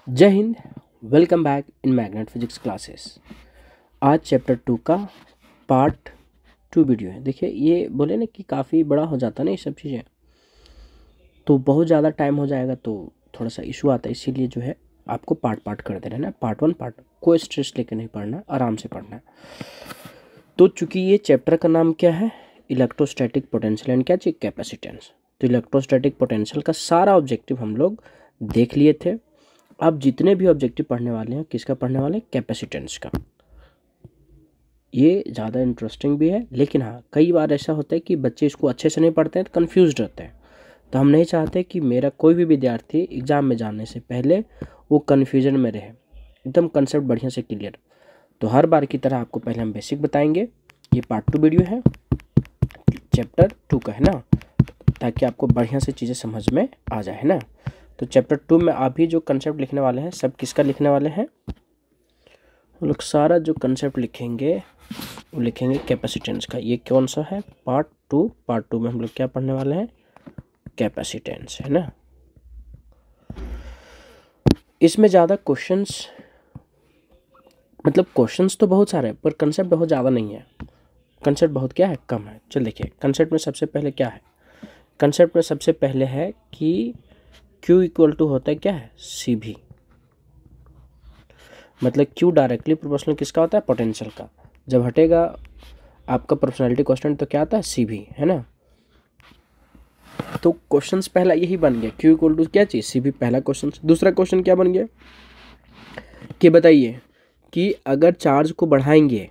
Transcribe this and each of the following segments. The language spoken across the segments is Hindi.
जय Hind. Welcome back in magnet physics classes. आज चैप्टर 2 का पार्ट 2 वीडियो है। देखिए, ये बोले ना कि काफ़ी बड़ा हो जाता है ना ये सब चीज़ें, तो बहुत ज़्यादा टाइम हो जाएगा तो थोड़ा सा इशू आता है। इसीलिए जो है आपको पार्ट कर दे रहे हैं ना, पार्ट 1 पार्ट। कोई स्ट्रेस लेकर नहीं पढ़ना, आराम से पढ़ना है। तो चूंकि ये चैप्टर का नाम क्या है, इलेक्ट्रोस्टैटिक पोटेंशियल एंड क्या चाहिए, कैपेसिटेंस। तो इलेक्ट्रोस्टैटिक पोटेंशियल का सारा ऑब्जेक्टिव हम लोग देख लिए थे। अब जितने भी ऑब्जेक्टिव पढ़ने वाले हैं, किसका पढ़ने वाले हैं, कैपेसिटेंस का। ये ज़्यादा इंटरेस्टिंग भी है, लेकिन हाँ कई बार ऐसा होता है कि बच्चे इसको अच्छे से नहीं पढ़ते हैं तो कन्फ्यूज रहते हैं। तो हम नहीं चाहते कि मेरा कोई भी विद्यार्थी एग्ज़ाम में जाने से पहले वो कन्फ्यूजन में रहे, एकदम कंसेप्ट बढ़िया से क्लियर। तो हर बार की तरह आपको पहले हम बेसिक बताएंगे। ये पार्ट 2 वीडियो है, चैप्टर 2 का है ना, ताकि आपको बढ़िया से चीज़ें समझ में आ जाए, है ना। तो चैप्टर 2 में अभी जो कंसेप्ट लिखने वाले हैं सब किसका लिखने वाले हैं, हम लोग सारा जो कंसेप्ट लिखेंगे वो लिखेंगे कैपेसिटेंस का। ये कौन सा है, पार्ट 2। पार्ट 2 में हम लोग क्या पढ़ने वाले हैं, कैपेसिटेंस, है ना। इसमें ज़्यादा क्वेश्चंस, मतलब क्वेश्चंस तो बहुत सारे हैं पर कंसेप्ट बहुत ज़्यादा नहीं है। कंसेप्ट बहुत क्या है, कम है। चल देखिए, कंसेप्ट में सबसे पहले क्या है, कंसेप्ट में सबसे पहले है कि Q इक्वल टू होता है क्या है, CV। मतलब Q डायरेक्टली प्रोपोर्शनल किसका होता है, पोटेंशियल का। जब हटेगा आपका प्रोपोर्शनैलिटी कांस्टेंट तो क्या आता है, CV, है ना। तो क्वेश्चंस पहला यही बन गया, Q इक्वल टू क्या चाहिए, CV, पहला क्वेश्चन। दूसरा क्वेश्चन क्या बन गया कि बताइए कि अगर चार्ज को बढ़ाएंगे,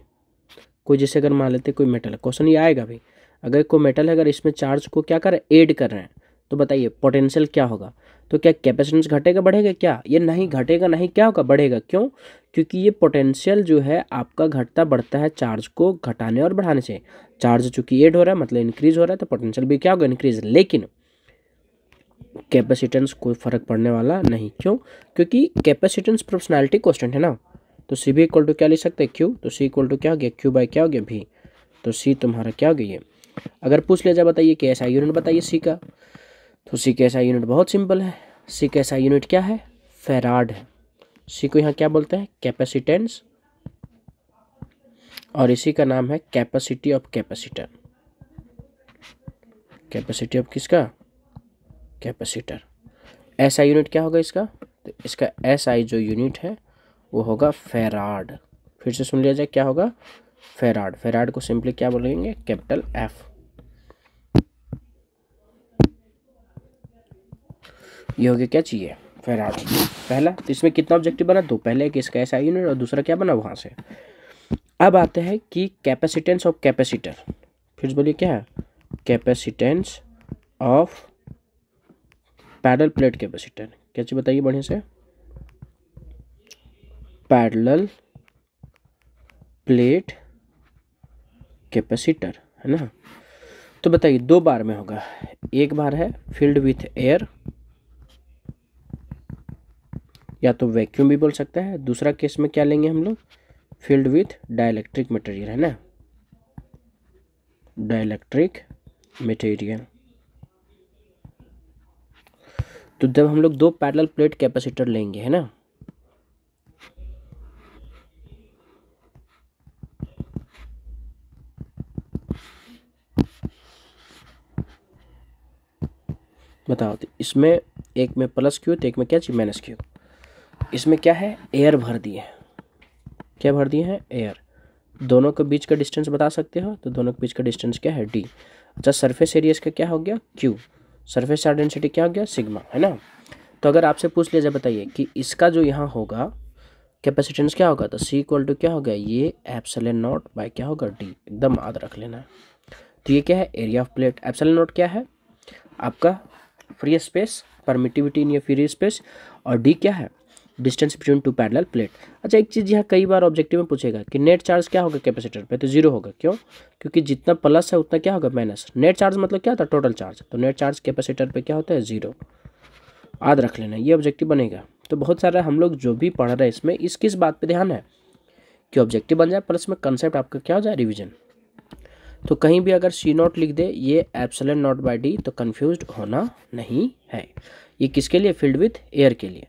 कोई जैसे अगर मान लेते कोई मेटल है, क्वेश्चन ये आएगा भाई, अगर कोई मेटल है, अगर इसमें चार्ज को क्या कर रहे हैं, ऐड कर रहे हैं, तो बताइए पोटेंशियल क्या होगा। तो क्या कैपेसिटेंस घटेगा बढ़ेगा, क्या ये नहीं घटेगा, नहीं क्या होगा, बढ़ेगा। क्यों, क्योंकि ये पोटेंशियल जो है आपका घटता बढ़ता है चार्ज को घटाने और बढ़ाने से। चार्ज चूंकि ऐड हो रहा है मतलब इंक्रीज हो रहा है, तो पोटेंशियल भी क्या होगा, इंक्रीज। लेकिन कैपेसिटेंस कोई फर्क पड़ने वाला नहीं। क्यों, क्योंकि कैपेसिटेंस प्रोपोर्शनैलिटी कांस्टेंट है ना। तो C भी इक्वल टू क्या लिख सकते हैं, Q। तो C इक्वल टू क्या हो गया, Q बाई क्या हो गया, V। तो C तुम्हारा क्या हो गया, ये। अगर पूछ लिया जाए बताइए कि ऐसा यूनिट बताइए C का, तो C का ऐसा यूनिट बहुत सिंपल है। C का ऐसा यूनिट क्या है, फैराड है। C को यहाँ क्या बोलते हैं, कैपेसिटेंस, और इसी का नाम है capacity of capacitor. Capacity of किसका, कैपेसिटर। ऐसा यूनिट क्या होगा इसका, तो इसका SI जो यूनिट है वो होगा फैराड। फिर से सुन लिया जाए, क्या होगा, फैराड। फैराड को सिंपली क्या बोलेंगे, कैपिटल F। ये हो गया क्या चाहिए, फैराड पहला। तो इसमें कितना ऑब्जेक्टिव बना, दो। पहले एक इसका SI यूनिट और दूसरा क्या बना वहां से। अब आते हैं कि कैपेसिटेंस ऑफ कैपेसिटर। फिर बोलिए क्या है, capacitance of parallel plate capacitor. क्या चीज बताइए बढ़िया से, पैरेलल प्लेट कैपेसिटर, है ना। तो बताइए दो बार में होगा, एक बार है फिल्ड विथ एयर, या तो वैक्यूम भी बोल सकता है। दूसरा केस में क्या लेंगे हम लोग, फिल्ड विथ डाइलेक्ट्रिक मटेरियल, है ना, डाइलेक्ट्रिक मटेरियल। तो जब हम लोग दो पैरेलल प्लेट कैपेसिटर लेंगे, है ना, बताओ। तो इसमें एक में प्लस क्यू तो एक में क्या चाहिए, माइनस क्यू। इसमें क्या है, एयर भर दिए। क्या भर दिए हैं, एयर। दोनों के बीच का डिस्टेंस बता सकते हो, तो दोनों के बीच का डिस्टेंस क्या है, D। अच्छा, सरफेस एरिया इसका क्या हो गया, Q। सरफेस चार्ज डेंसिटी क्या हो गया, सिग्मा, है ना। तो अगर आपसे पूछ लिया जाए बताइए कि इसका जो यहाँ होगा कैपेसिटेंस क्या होगा, तो C इक्वल टू क्या होगा, ये एप्सिलॉन नॉट बाय क्या होगा, D। एकदम याद रख लेना है। तो ये क्या है, area of plate. Epsilon not क्या है आपका, फ्री स्पेस, परमिटिविटी इन ये फ्री स्पेस, और D क्या है, distance between two parallel plate. अच्छा, एक चीज़ यहाँ कई बार ऑब्जेक्टिव में पूछेगा कि नेट चार्ज क्या होगा कैपेसिटर पे, तो जीरो होगा। क्यों, क्योंकि जितना प्लस है उतना क्या होगा, माइनस। नेट चार्ज मतलब क्या होता है, टोटल चार्ज। तो नेट चार्ज कैपेसिटर पे क्या होता है, जीरो। याद रख लेना, ये ऑब्जेक्टिव बनेगा। तो बहुत सारा हम लोग जो भी पढ़ रहे हैं इसमें इस किस बात पे ध्यान है कि ऑब्जेक्टिव बन जाए प्लस में कंसेप्ट आपका क्या हो जाए, रिविजन। तो कहीं भी अगर C नॉट लिख दे ये एप्सिलॉन नॉट बाय D, तो कंफ्यूज होना नहीं है। ये किसके लिए, फील्ड विथ एयर के लिए।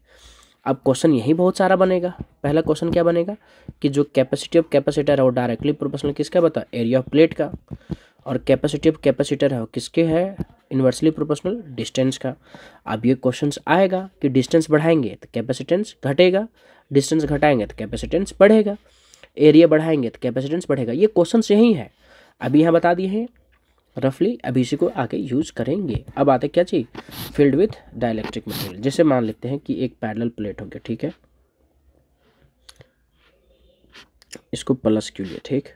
अब क्वेश्चन यही बहुत सारा बनेगा। पहला क्वेश्चन क्या बनेगा कि जो कैपेसिटी ऑफ कैपेसिटर है वो डायरेक्टली प्रोपोर्शनल किसका बता, एरिया ऑफ प्लेट का, और कैपेसिटी ऑफ कैपेसिटर है वो किसके है, इन्वर्सली प्रोपोर्शनल डिस्टेंस का। अब ये क्वेश्चंस आएगा कि डिस्टेंस बढ़ाएंगे तो कैपेसिटेंस घटेगा, डिस्टेंस घटाएंगे तो कैपेसिटेंस बढ़ेगा, एरिया बढ़ाएंगे तो कैपेसिटेंस बढ़ेगा। ये क्वेश्चंस यही है, अभी यहाँ बता दिए हैं रफली, अभी इसी को आगे यूज करेंगे। अब आते क्या चीज, फील्ड विथ डाइलेक्ट्रिक मटेरियल। जैसे मान लेते हैं कि एक पैरेलल प्लेट हो गया, ठीक है, इसको प्लस क्यू लिया, ठीक,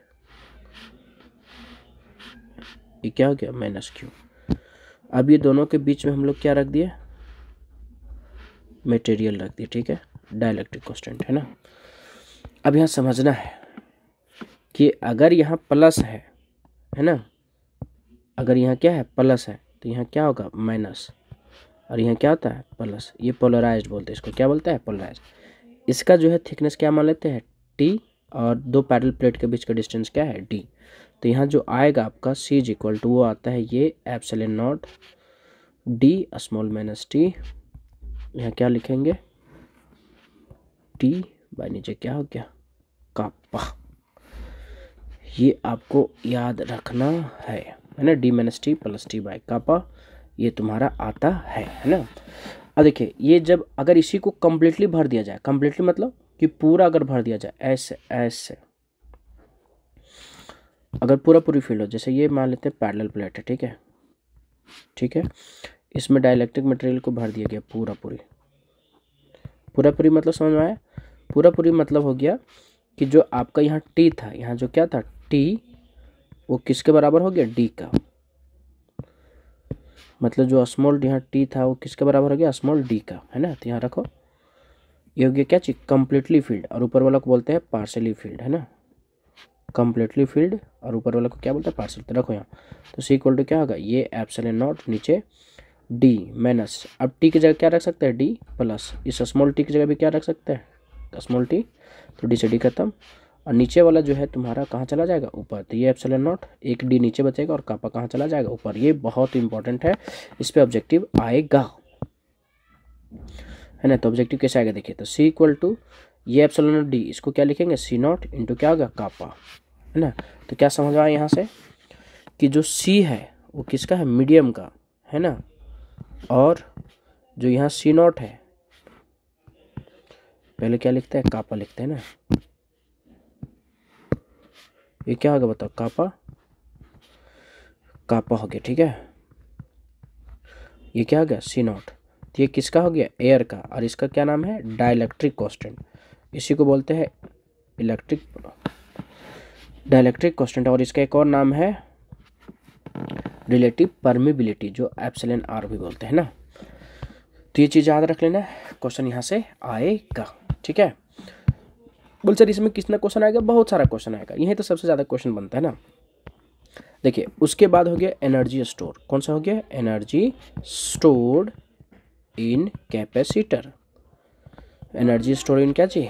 ये क्या हो गया माइनस क्यू। अब ये दोनों के बीच में हम लोग क्या रख दिए, मटेरियल रख दिए, ठीक है, डाइलेक्ट्रिक कांस्टेंट है ना। अब यहाँ समझना है कि अगर यहाँ प्लस है ना, अगर यहाँ क्या है प्लस है तो यहाँ क्या होगा माइनस, और यहाँ क्या होता है प्लस। ये पोलराइज्ड बोलते हैं इसको, क्या बोलते हैं पोलराइज्ड। इसका जो है थिकनेस क्या मान लेते हैं टी, और दो पैरेलल प्लेट के बीच का डिस्टेंस क्या है डी। तो यहाँ जो आएगा आपका सी इज इक्वल टू वो आता है ये epsilon not D small minus T, यहाँ क्या लिखेंगे टी बाय नीचे क्या हो गया कापा। ये आपको याद रखना है ना, D minus T plus T by kappa, ये तुम्हारा आता है ना। अब देखिए ये जब अगर इसी को कम्प्लीटली भर दिया जाए, कम्प्लीटली मतलब कि पूरा अगर भर दिया जाए ऐसे ऐसे, अगर पूरा पूरी फील्ड हो, जैसे ये मान लेते हैं पैरेलल प्लेट है, ठीक है, ठीक है, इसमें डाइलेक्ट्रिक मटेरियल को भर दिया गया पूरा पूरी, पूरा पूरी मतलब समझ में आया, पूरा पूरी मतलब हो गया कि जो आपका यहाँ टी था, यहाँ जो क्या था टी, वो किसके बराबर हो गया डी का, मतलब जो स्मॉल यहाँ टी था वो किसके बराबर हो गया स्मॉल डी का, है ना। तो यहाँ रखो ये हो गया क्या चीज कम्प्लीटली फील्ड, और ऊपर वाला को बोलते हैं पार्शली फील्ड, है ना, कम्प्लीटली फील्ड, और ऊपर वाला को क्या बोलते हैं पार्शल। तो रखो यहाँ, तो सी इक्वल टू क्या होगा ये एप्सिलॉन नॉट नीचे डी माइनस, अब टी की जगह क्या रख सकते हैं डी प्लस, इस स्मॉल टी की जगह भी क्या रख सकते हैं स्मॉल टी, तो डी से डी खत्म, और नीचे वाला जो है तुम्हारा कहाँ चला जाएगा ऊपर, तो ये एप्सिलॉन नॉट एक डी नीचे बचेगा और कापा कहाँ चला जाएगा ऊपर। ये बहुत इंपॉर्टेंट है, इस पर ऑब्जेक्टिव आएगा, है ना। तो ऑब्जेक्टिव कैसे आएगा देखिए, तो सी इक्वल टू ये एप्सिलॉन नॉट डी, इसको क्या लिखेंगे सी नॉट इंटू क्या होगा कापा, है ना। तो क्या समझ आया यहाँ से कि जो सी है वो किसका है मीडियम का, है ना, और जो यहाँ सी नॉट है पहले क्या लिखते हैं कापा लिखते हैं ना, ये क्या होगा बताओ कापा, कापा हो गया, ठीक है, ये क्या हो गया सी नॉट, तो ये किसका हो गया एयर का, और इसका क्या नाम है डाइलेक्ट्रिक कांस्टेंट, इसी को बोलते हैं डाइलेक्ट्रिक कांस्टेंट, और इसका एक और नाम है रिलेटिव परमिबिलिटी जो एप्सिलॉन आर भी बोलते हैं ना। तो ये चीज़ याद रख लेना, क्वेश्चन यहाँ से आएगा, ठीक है। बोल सर इसमें कितना क्वेश्चन आएगा, बहुत सारा क्वेश्चन आएगा, यही तो सबसे ज़्यादा क्वेश्चन बनता है ना। देखिए उसके बाद हो गया एनर्जी स्टोर, कौन सा हो गया energy stored in capacitor, energy store in क्या चाहिए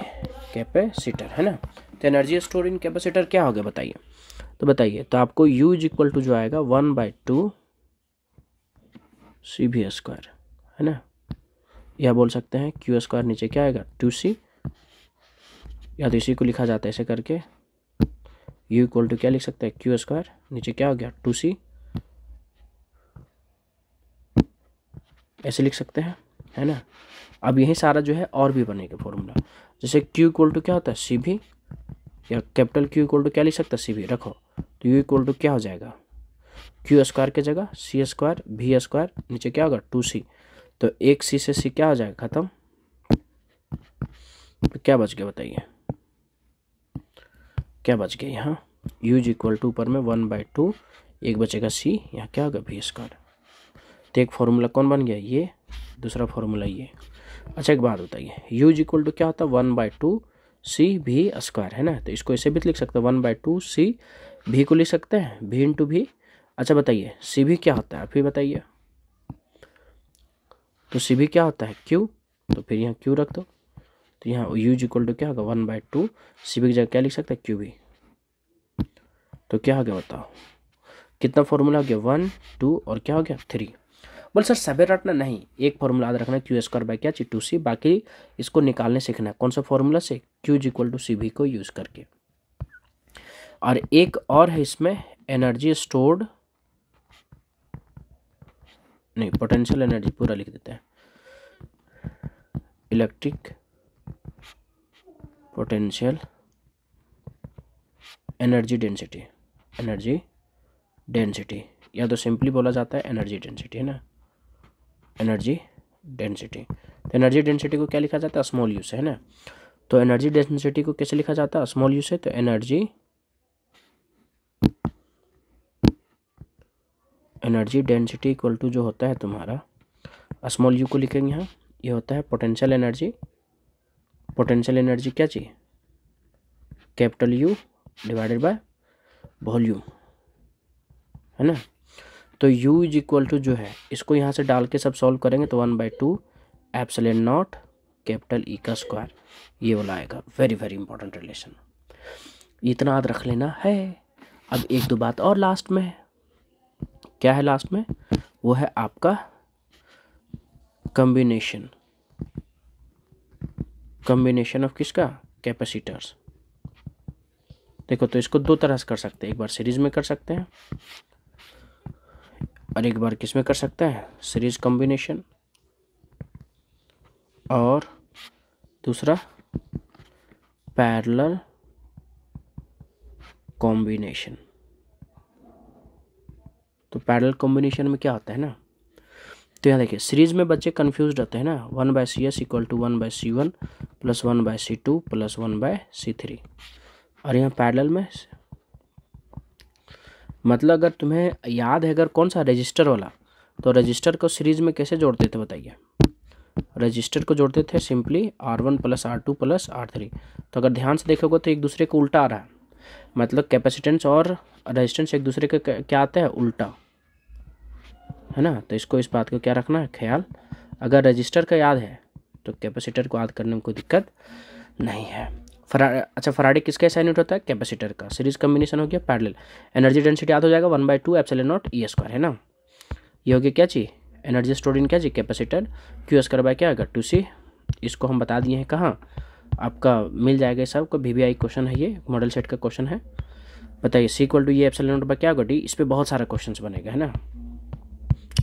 कैपेसिटर, है ना। तो एनर्जी स्टोर इन कैपेसिटर क्या हो गया बताइए, तो बताइए, तो आपको U इज इक्वल टू जो आएगा 1/2 CV स्क्वायर, है ना, या बोल सकते हैं Q स्क्वायर नीचे क्या आएगा 2C, या तो इसी को लिखा जाता है ऐसे करके, U इक्वल टू क्या लिख सकते हैं Q स्क्वायर नीचे क्या हो गया 2C, ऐसे लिख सकते हैं, है ना। अब यही सारा जो है और भी बनेगा फॉर्मूला, जैसे Q इक्वल टू क्या होता है CV, या कैपिटल Q इक्वल टू क्या लिख सकता है CV रखो, तो U इक्वल टू क्या हो जाएगा Q स्क्वायर की जगह C स्क्वायर V स्क्वायर नीचे क्या होगा 2C, तो एक C से C क्या हो जाएगा खत्म, तो क्या बच गया बताइए, क्या बच गया यहाँ U इक्वल टू ऊपर में 1/2, एक बचेगा C, यहाँ क्या होगा V स्क्वायर। तो एक फॉर्मूला कौन बन गया ये, दूसरा फॉर्मूला ये। अच्छा एक बात बताइए U इक्वल टू क्या होता है 1/2 CV स्क्वायर, है ना, तो इसको ऐसे भी लिख सकते हैं 1/2 C, V को लिख सकते हैं V इंटू V। अच्छा बताइए CV क्या होता है आप ही बताइए, तो CV क्या होता है Q, तो फिर यहाँ Q रख दो, तो यहाँ U इक्वल टू क्या होगा 1/2 CV की जगह क्या लिख सकते हैं QV, तो क्या हो गया बताओ कितना फॉर्मूला हो गया 1 2 और क्या हो गया 3, बोल सर सभी रटना नहीं, एक फॉर्मूला याद रखना, क्यू स्क्वायर बाई क्या चाहिए 2c, बाकी इसको निकालने सीखना है। कौन सा फॉर्मूला से? क्यू इज इक्वल टू सी भी को यूज करके। और एक और है इसमें, एनर्जी स्टोर्ड, नहीं पोटेंशियल एनर्जी पूरा लिख देते हैं, electric potential energy density, energy density, या तो सिंपली बोला जाता है एनर्जी डेंसिटी, है ना, एनर्जी डेंसिटी। तो एनर्जी डेंसिटी को क्या लिखा जाता है? स्मॉल यू से, है ना। तो एनर्जी डेंसिटी को कैसे लिखा जाता है? स्मॉल यू से। तो एनर्जी डेंसिटी इक्वल टू जो होता है तुम्हारा, स्मॉल यू को लिखेंगे यहाँ, ये होता है पोटेंशियल एनर्जी। पोटेंशियल एनर्जी क्या चाहिए? Capital you divided by volume, है ना। तो u इज इक्वल टू जो है, इसको यहाँ से डाल के सब सॉल्व करेंगे तो 1/2 एप्सिलॉन नॉट कैपिटल ई का स्क्वायर, ये वाला आएगा। वेरी वेरी इंपॉर्टेंट रिलेशन, इतना याद रख लेना है। अब एक दो बात और लास्ट में है। क्या है लास्ट में? वो है आपका कॉम्बिनेशन, कॉम्बिनेशन ऑफ किसका? कैपेसिटर्स। देखो तो इसको दो तरह से कर सकते हैं, एक बार सीरीज में कर सकते हैं और एक बार किस में कर सकते हैं? सीरीज कॉम्बिनेशन, और दूसरा पैरेलल कॉम्बिनेशन। तो पैरेलल कॉम्बिनेशन में क्या होता है ना, तो यहाँ देखिए सीरीज में बच्चे कंफ्यूज रहते हैं ना, 1/CS equal to 1/C1 plus 1/C2 plus 1/C3, और यहाँ पैरेलल में मतलब अगर तुम्हें याद है, अगर कौन सा रजिस्टर वाला, तो रजिस्टर को सीरीज में कैसे जोड़ते थे बताइए? रजिस्टर को जोड़ते थे simply R1 plus R2 plus R3। तो अगर ध्यान से देखोगे तो एक दूसरे को उल्टा आ रहा है, मतलब कैपेसिटेंस और रेजिस्टेंस एक दूसरे के क्या आता है? उल्टा, है ना। तो इसको, इस बात को क्या रखना है ख्याल, अगर रजिस्टर का याद है तो कैपेसिटर को याद करने में कोई दिक्कत नहीं है। अच्छा फराडे किसका ऐसा यूनिट होता है? कैपेसिटर का। सीरीज कॉम्बिनेशन हो गया पैरेलल। एनर्जी डेंसिटी याद हो जाएगा 1/2 एप्सिलॉन नॉट ई स्क्वायर, है ना। ये हो गया क्या चीज़? एनर्जी स्टोर्ड इन क्या चीज़? कैपेसिटर। क्यू स्क्वायर बाय क्या आएगा? 2c। इसको हम बता दिए हैं कहाँ, आपका मिल जाएगा सब को, VBI क्वेश्चन है ये, मॉडल सेट का क्वेश्चन है। बताइए सी इक्वल टू ये एप्सिलॉन नॉट बाय क्या होगा? डी। इस पर बहुत सारा क्वेश्चन बनेगा, है ना।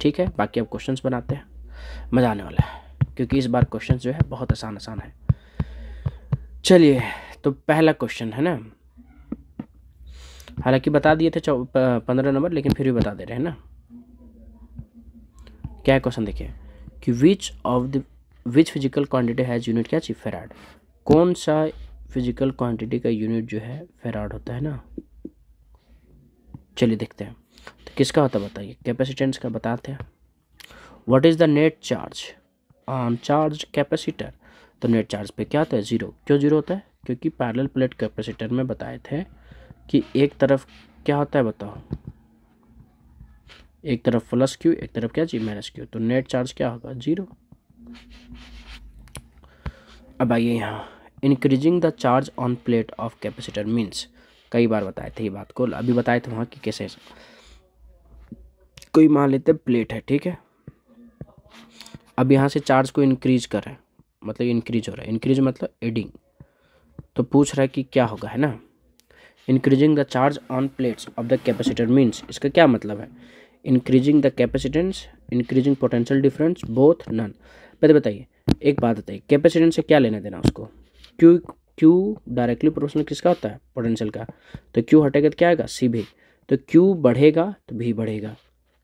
ठीक है, बाकी अब क्वेश्चंस बनाते हैं, मज़ा आने वाला है क्योंकि इस बार क्वेश्चंस जो है बहुत आसान आसान है। चलिए तो पहला क्वेश्चन है ना, हालांकि बता दिए थे 15 नंबर, लेकिन फिर भी बता दे रहे हैं ना। क्या है क्वेश्चन देखिए कि which physical quantity has unit क्या चाहिए? फेराड। कौन सा फिजिकल क्वांटिटी का यूनिट जो है फेराड होता है ना। चलिए देखते हैं तो किसका होता है बताइए? कैपेसिटेंस का बताते हैं। What is the net charge on charge capacitor? तो नेट चार्ज पे क्या होता है? 0। क्यों 0 होता है? क्योंकि पैरेलल प्लेट कैपेसिटर में बताए थे कि एक तरफ क्या होता है बताओ, एक तरफ प्लस क्यू, एक तरफ क्या चाहिए? Minus Q. तो नेट चार्ज क्या होगा? 0। अब आइए यहाँ, increasing the charge on plate of capacitor means, कई बार बताए थे ये बात को, अभी बताए थे वहाँ की कैसे। कोई मान लेते प्लेट है, ठीक है, अब यहाँ से चार्ज को इंक्रीज कर रहा है, मतलब इंक्रीज हो रहा है, इंक्रीज मतलब एडिंग, तो पूछ रहा है कि क्या होगा, है ना। Increasing the charge on plates of the capacitor means, इसका क्या मतलब है? Increasing the capacitance, increasing potential difference, both, none. पहले बताइए एक बात बताइए, कैपेसिटेंस से क्या लेना देना उसको? क्यू डायरेक्टली प्रोपोर्शनल किसका होता है? पोटेंशियल का। तो क्यू हटेगा तो क्या आएगा? सी भी। तो क्यू बढ़ेगा तो भी बढ़ेगा,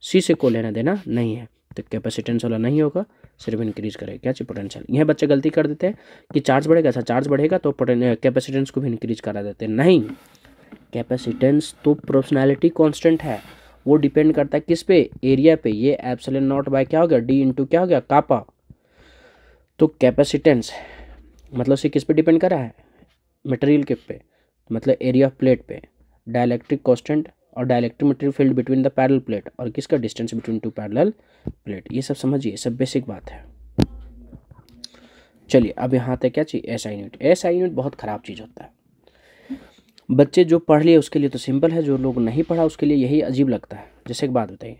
सी से कोई लेना देना नहीं है, तो कैपेसिटेंस वाला नहीं होगा, सिर्फ इंक्रीज करेगा क्या चाहिए? पोटेंशियल। यह बच्चे गलती कर देते हैं कि चार्ज बढ़ेगा, अच्छा चार्ज बढ़ेगा तो कैपेसिटेंस को भी इंक्रीज करा देते हैं, नहीं। कैपेसिटेंस तो प्रोपोर्शनैलिटी कांस्टेंट है, वो डिपेंड करता है किस पे? एरिया पे। ये एप्सिलॉन नॉट बाय क्या हो गया? डी इंटू क्या हो गया? कापा। तो कैपेसिटेंस मतलब से किस पे डिपेंड कर रहा है? मटेरियल के पे, मतलब एरिया ऑफ प्लेट पे। डाइलेक्ट्रिक कांस्टेंट और dielectric material field between the parallel plate, और किसका? Distance between two parallel plate. ये सब समझिए, सब बेसिक बात है। चलिए अब यहाँ तक क्या चाहिए? SI unit. एसआई यूनिट बहुत ख़राब चीज़ होता है, बच्चे जो पढ़ लिए उसके लिए तो सिंपल है, जो लोग नहीं पढ़ा उसके लिए यही अजीब लगता है। जैसे एक बात बताइए,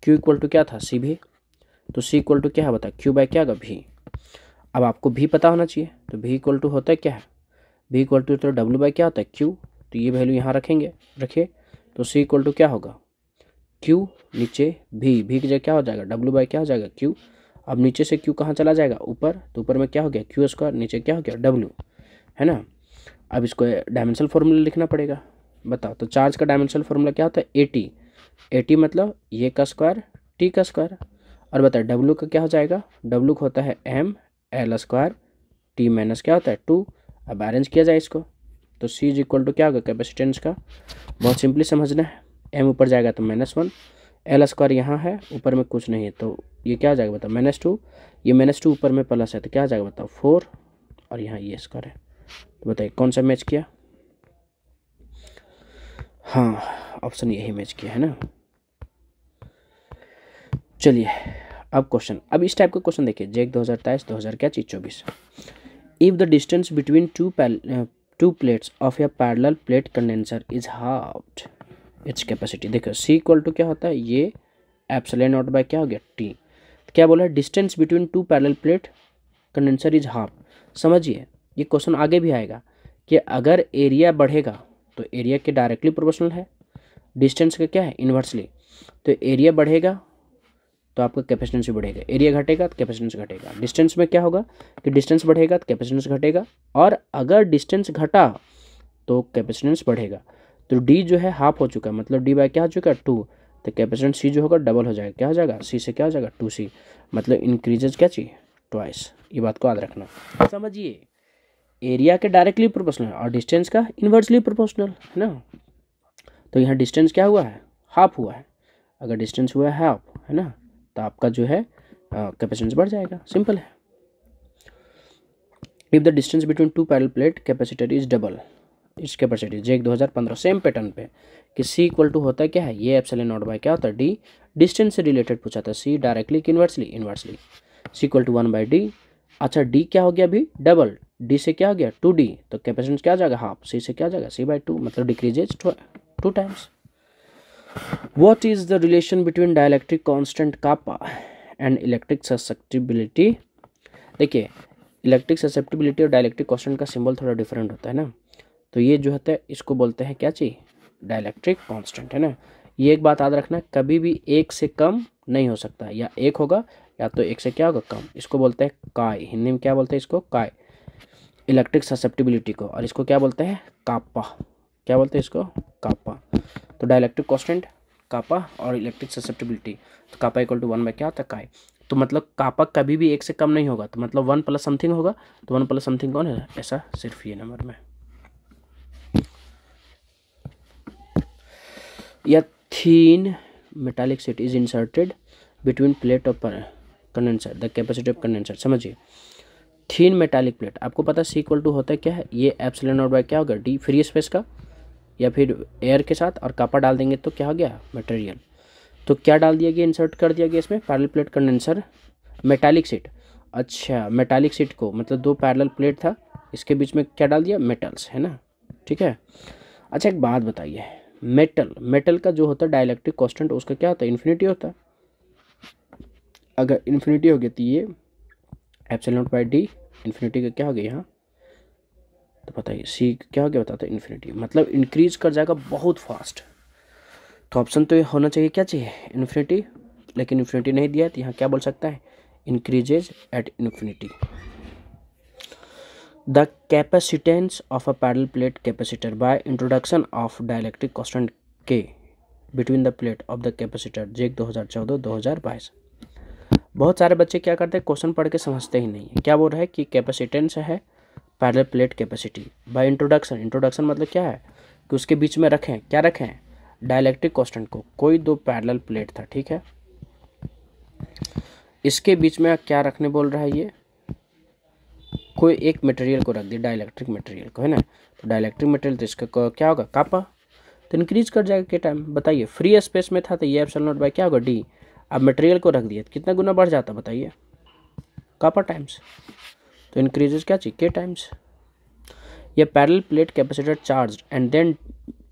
क्यू इक्वल टू क्या था? सी भी। तो सी इक्वल टू क्या है बता, क्यू बाय क्या होगा भी। अब आपको भी पता होना चाहिए, तो भी इक्वल टू होता है क्या है, भी इक्वल टू तो डब्ल्यू बाय क्या होता है क्यू, तो ये वैल्यू यहाँ रखेंगे, रखिए तो सी इक्वल टू क्या होगा क्यू नीचे भी की जगह क्या हो जाएगा डब्ल्यू बाय क्या हो जाएगा क्यू। अब नीचे से क्यू कहाँ चला जाएगा ऊपर, तो ऊपर में क्या हो गया क्यू स्क्वायर, नीचे क्या हो गया डब्ल्यू, है ना। अब इसको डायमेंशनल फॉर्मूला लिखना पड़ेगा, बताओ। तो चार्ज का डायमेंशनल फॉर्मूला क्या होता है एटी, एटी मतलब ये का स्क्वायर टी का स्क्वायर। और बताए डब्ल्यू का क्या हो जाएगा, डब्ल्यू का होता है M L square T minus क्या होता है 2। अब अरेंज किया जाए इसको, तो सी इज इक्वल टू क्या होगा कैपेसिटेंस का, बहुत सिंपली समझना है। एम ऊपर जाएगा तो -1, एल स्क्वायर यहाँ है ऊपर में कुछ नहीं है, तो ये क्या हो जाएगा बताओ -2, ये -2 ऊपर में प्लस है तो क्या आ जाएगा बताओ 4, और यहाँ ये स्क्वायर है। तो बताइए कौन सा मैच किया, हाँ ऑप्शन यही मैच किया है ना। चलिए अब क्वेश्चन, अब इस टाइप का क्वेश्चन देखिए जेक 2023 2000 क्या चीज 24। If the distance between two plates of A parallel plate condenser is halved its capacity. देखो सी इक्वल टू क्या होता है ये एप्सिलॉन नॉट बाय क्या हो गया टी। क्या बोला distance between two parallel plate condenser is half. समझिए ये क्वेश्चन आगे भी आएगा कि अगर एरिया बढ़ेगा तो एरिया के डायरेक्टली प्रोपोर्शनल है, डिस्टेंस का क्या है इन्वर्सली। तो एरिया बढ़ेगा तो आपका कैपेसिटेंस भी बढ़ेगा, एरिया घटेगा तो कैपेसिटेंस घटेगा। डिस्टेंस में क्या होगा कि डिस्टेंस बढ़ेगा तो कैपेसिटेंस घटेगा, और अगर डिस्टेंस घटा तो कैपेसिटेंस बढ़ेगा। तो डी जो है हाफ हो चुका है, मतलब डी बाय क्या हो चुका है 2, तो कैपेसिटेंस सी जो होगा डबल हो जाएगा, क्या हो जाएगा सी से क्या हो जाएगा 2c, मतलब इंक्रीजेज क्या चाहिए ट्वाइस। ये बात को याद रखना। समझिए एरिया के डायरेक्टली प्रोपोर्शनल और डिस्टेंस का इन्वर्सली प्रोपोर्शनल है ना। तो यहाँ डिस्टेंस क्या हुआ है हाफ हुआ है, अगर डिस्टेंस हुआ है हाफ है ना तो आपका जो है कैपेसिटेंस बढ़ जाएगा, सिंपल है। If the distance between two parallel plate capacitor is double इस कैपेसिटी जेक 2015 सेम पैटर्न पे कि सी इक्वल टू होता है क्या है ये एप्सिलॉन नॉट बाय क्या होता है डी, डिस्टेंस से रिलेटेड पूछा था, सी डायरेक्टली कि inversely, inversely C equal to 1/d। अच्छा डी क्या हो गया अभी डबल, डी से क्या हो गया 2d, तो कैपेसिटेंस क्या आ जाएगा हाफ, सी से क्या आ जाएगा c/2, मतलब decreases 2 times. What is the relation between dielectric constant kappa and electric susceptibility? देखिए इलेक्ट्रिक ससेप्टिबिलिटी और डायलैक्ट्रिक कांस्टेंट का सिंबल थोड़ा डिफरेंट होता है ना, तो ये जो होता है इसको बोलते हैं क्या चाहिए डायलैक्ट्रिक कांस्टेंट, है ना। ये एक बात याद रखना कभी भी एक से कम नहीं हो सकता, या एक होगा या तो एक से क्या होगा कम, इसको बोलते हैं काय, हिंदी में क्या बोलते हैं इसको काय, इलेक्ट्रिक ससेप्टिबिलिटी को, और इसको क्या बोलते हैं काप्पा, क्या बोलते हैं इसको काप्पा। तो डायलैक्ट्रिक कांस्टेंट कापा और इलेक्ट्रिक ससेप्टिबिलिटी, तो कापा इक्वल टू 1 बाय क्या होता है काय। तो मतलब कापा कभी भी एक से कम नहीं होगा, तो मतलब 1 प्लस समथिंग होगा, तो 1 प्लस समथिंग कौन है ऐसा सिर्फ ये नंबर में। या thin metallic sheet is inserted between plate of condenser the capacity of condenser. समझिए थीन मेटालिक प्लेट, आपको पता है सी इक्वल टू होता है क्या है ये एप्सिलॉन नॉट बाय क्या होगा डी फ्री स्पेस का या फिर एयर के साथ, और कापा डाल देंगे तो क्या हो गया मटेरियल। तो क्या डाल दिया गया इंसर्ट कर दिया गया इसमें parallel plate condenser metallic sheet. अच्छा मेटालिक शीट को मतलब 2 पैरेलल प्लेट था इसके बीच में क्या डाल दिया मेटल्स, है ना, ठीक है। अच्छा एक बात बताइए मेटल का जो होता है डायलैक्ट्रिक कांस्टेंट उसका क्या होता है इन्फिनिटी होता है। अगर इन्फिनिटी हो गया तो ये एप्सिलॉन बाय डी इन्फिनिटी का क्या हो गया यहाँ, तो बताइए सी क्या हो गया बताते इन्फिनिटी, मतलब इंक्रीज कर जाएगा बहुत फास्ट। तो ऑप्शन तो ये होना चाहिए क्या चाहिए इन्फिनिटी, लेकिन इन्फिनिटी नहीं दिया है तो यहाँ क्या बोल सकता है increases at infinity. The capacitance of a parallel plate capacitor by introduction of dielectric constant K between the plate of the capacitor JAC 2014-2022। बहुत सारे बच्चे क्या करते हैं क्वेश्चन पढ़ के समझते ही नहीं है। क्या बोल रहा है कि कैपेसिटेंस है parallel plate capacity by introduction, introduction मतलब क्या है कि उसके बीच में रखें क्या रखें डायलैक्ट्रिक कांस्टेंट को, कोई 2 पैरेलल प्लेट था ठीक है, इसके बीच में क्या रखने बोल रहा है ये कोई एक मटेरियल को रख दिया डायलैक्ट्रिक मटेरियल को, है ना। तो डायलैक्ट्रिक मटेरियल तो इसका क्या होगा कापा, तो इंक्रीज कर जाएगा के टाइम। बताइए फ्री स्पेस में था तो ये एप्सिलॉन नॉट बाय क्या होगा डी, अब मटेरियल को रख दिया तो कितना गुना बढ़ जाता बताइए कापा टाइम्स, तो इंक्रीजेज क्या चाहिए के टाइम्स। ये parallel plate capacitor charge and then